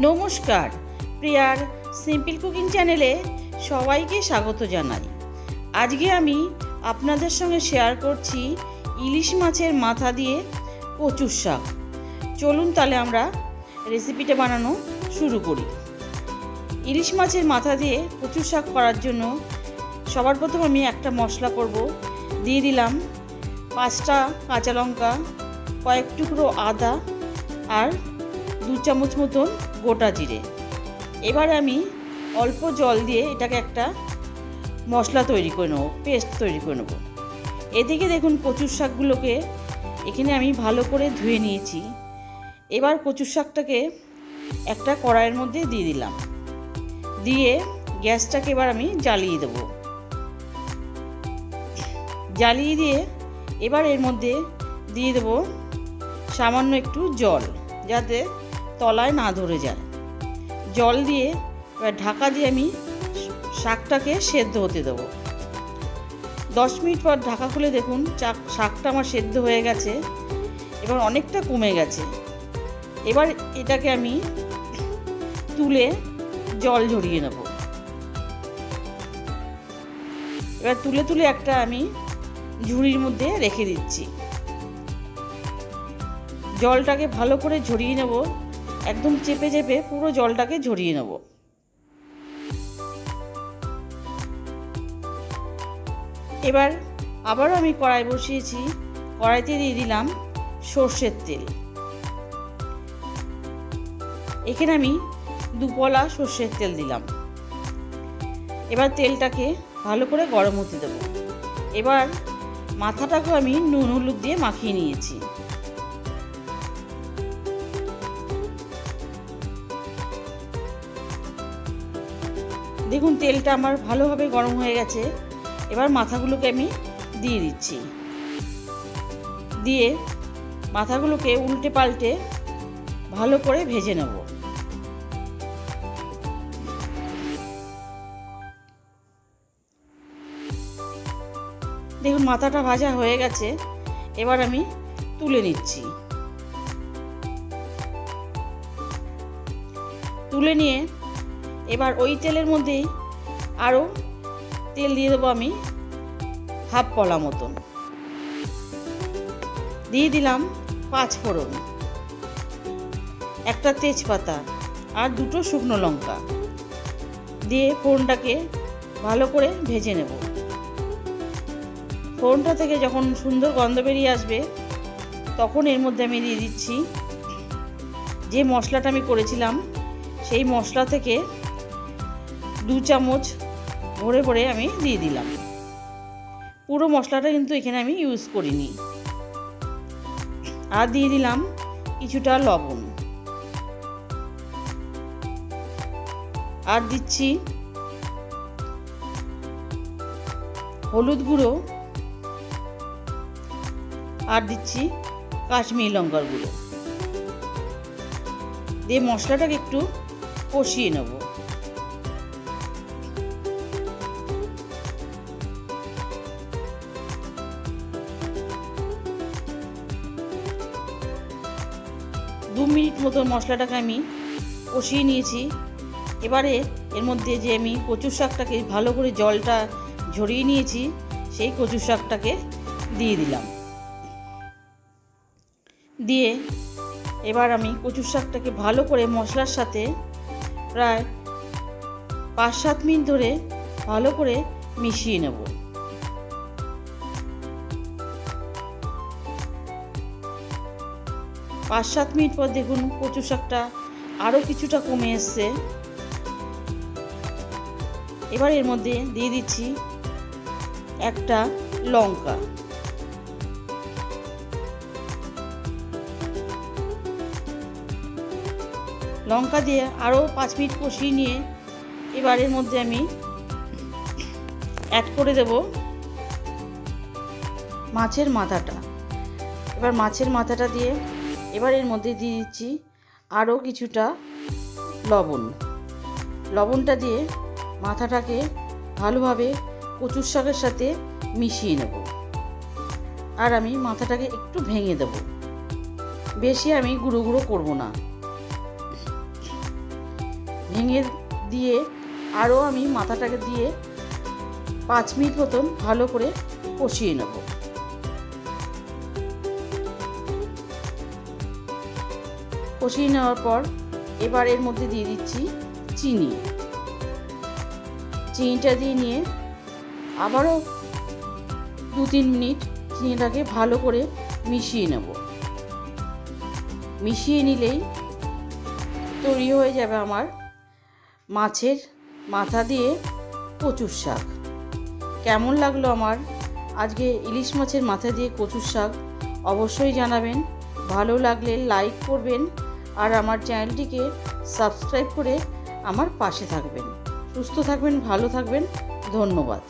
নমস্কার, প্রিয়ার simple cooking চ্যানেলে সবাইকে স্বাগত জানাই। আজকে আমি আপনাদের সঙ্গে শেয়ার করছি ইলিশ মাছের মাথা দিয়ে কচুর শাক। চলুন তাহলে আমরা রেসিপিটা বানানো শুরু করি। ইলিশ মাছের মাথা দিয়ে কচুর শাক করার জন্য সবার প্রথম আমি একটা মশলা করব। দিয়ে দিলাম 5টা কাঁচা লঙ্কা, কয়েক টুকরো আদা আর 2 চামচ মতন গোটা জিরে। এবার আমি অল্প জল দিয়ে এটাকে একটা মশলা তৈরি করে নেবো, পেস্ট তৈরি করে নেবো। এদিকে দেখুন কচুর শাকগুলোকে এখানে আমি ভালো করে ধুয়ে নিয়েছি। এবার কচুর শাকটাকে একটা কড়াইয়ের মধ্যে দিয়ে দিলাম, দিয়ে গ্যাসটাকে এবার আমি জ্বালিয়ে দেবো। জ্বালিয়ে দিয়ে এবার এর মধ্যে দিয়ে দেবো সামান্য একটু জল, যাতে তলায় না ধরে যায়। জল দিয়ে এবার ঢাকা দিয়ে আমি শাকটাকে সেদ্ধ হতে দেবো। 10 মিনিট পর ঢাকা খুলে দেখুন শাকটা আমার সেদ্ধ হয়ে গেছে, এবার অনেকটা কমে গেছে। এবার এটাকে আমি তুলে জল ঝরিয়ে নেব। এবার তুলে একটা আমি ঝুড়ির মধ্যে রেখে দিচ্ছি। জলটাকে ভালো করে ঝরিয়ে নেব, একদম চেপে চেপে পুরো জলটাকে ঝরিয়ে নেব। এবার আবারও আমি কড়াই বসিয়েছি, কড়াইতে দিয়ে দিলাম সর্ষের তেল। এখানে আমি 2 পলা সর্ষের তেল দিলাম। এবার তেলটাকে ভালো করে গরম হতে দেবো। এবার মাথাটাকে আমি নুন হলুদ দিয়ে মাখিয়ে নিয়েছি। দেখুন তেলটা আমার ভালোভাবে গরম হয়ে গেছে। এবার মাথাগুলোকে আমি দিয়ে দিচ্ছি, দিয়ে মাথাগুলোকে উল্টে পাল্টে ভালো করে ভেজে নেব। দেখুন মাথাটা ভাজা হয়ে গেছে, এবার আমি তুলে নিচ্ছি। তুলে নিয়ে এবার ওই তেলের মধ্যেই আরও তেল দিয়ে দেবো আমি 1/2 পলা মতন। দিয়ে দিলাম 5 ফোড়ন, একটা তেজপাতা আর 2টো শুকনো লঙ্কা দিয়ে ফোড়নটাকে ভালো করে ভেজে নেব। ফোড়নটা থেকে যখন সুন্দর গন্ধ বেরিয়ে আসবে তখন এর মধ্যে আমি দিয়ে দিচ্ছি যে মশলাটা আমি করেছিলাম, সেই মশলা থেকে 2 চামচ ভরে ভরে আমি দিয়ে দিলাম। পুরো মশলাটা কিন্তু এখানে আমি ইউজ করিনি। আর দিয়ে দিলাম কিছুটা লবণ, আর দিচ্ছি হলুদ গুঁড়ো, আর দিচ্ছি কাশ্মীরি লঙ্কার গুঁড়ো। দিয়ে মশলাটাকে একটু কষিয়ে নেব। দু মিনিট মতো মশলাটাকে আমি কষিয়ে নিয়েছি। এবারে এর মধ্যে যে আমি কচুর শাকটাকে ভালো করে জলটা ঝরিয়ে নিয়েছি, সেই কচুর শাকটাকে দিয়ে দিলাম। দিয়ে এবার আমি কচুর শাকটাকে ভালো করে মশলার সাথে প্রায় 5-7 মিনিট ধরে ভালো করে মিশিয়ে নেব। পাঁচ 7 মিনিট পর দেখুন কচুর শাকটা আরও কিছুটা কমে এসছে। এবার এর মধ্যে দিয়ে দিচ্ছি একটা লঙ্কা, লঙ্কা দিয়ে আরও 5 মিনিট কষিয়ে নিয়ে এবার এর মধ্যে আমি অ্যাড করে দেব মাছের মাথাটা। এবার মাছের মাথাটা দিয়ে এবার এর মধ্যে দিয়ে দিচ্ছি আরও কিছুটা লবণ। লবণটা দিয়ে মাথাটাকে ভালোভাবে কচুর শাকের সাথে মিশিয়ে নেব। আর আমি মাথাটাকে একটু ভেঙে দেব, বেশি আমি গুঁড়ো গুঁড়ো করব না। ভেঙে দিয়ে আরও আমি মাথাটাকে দিয়ে 5 মিনিট মতন ভালো করে কষিয়ে নেব। কষিয়ে নেওয়ার পর এবার এর মধ্যে দিয়ে দিচ্ছি চিনিটা দিয়ে নিয়ে আবারও 2-3 মিনিট চিনিটাকে ভালো করে মিশিয়ে নেব। মিশিয়ে নিলেই তৈরি হয়ে যাবে আমার মাছের মাথা দিয়ে কচুর শাক। কেমন লাগলো আমার আজকে ইলিশ মাছের মাথা দিয়ে কচুর শাক অবশ্যই জানাবেন। ভালো লাগলে লাইক করবেন আর আমার চ্যানেলটিকে সাবস্ক্রাইব করে আমার পাশে থাকবেন। সুস্থ থাকবেন, ভালো থাকবেন। ধন্যবাদ।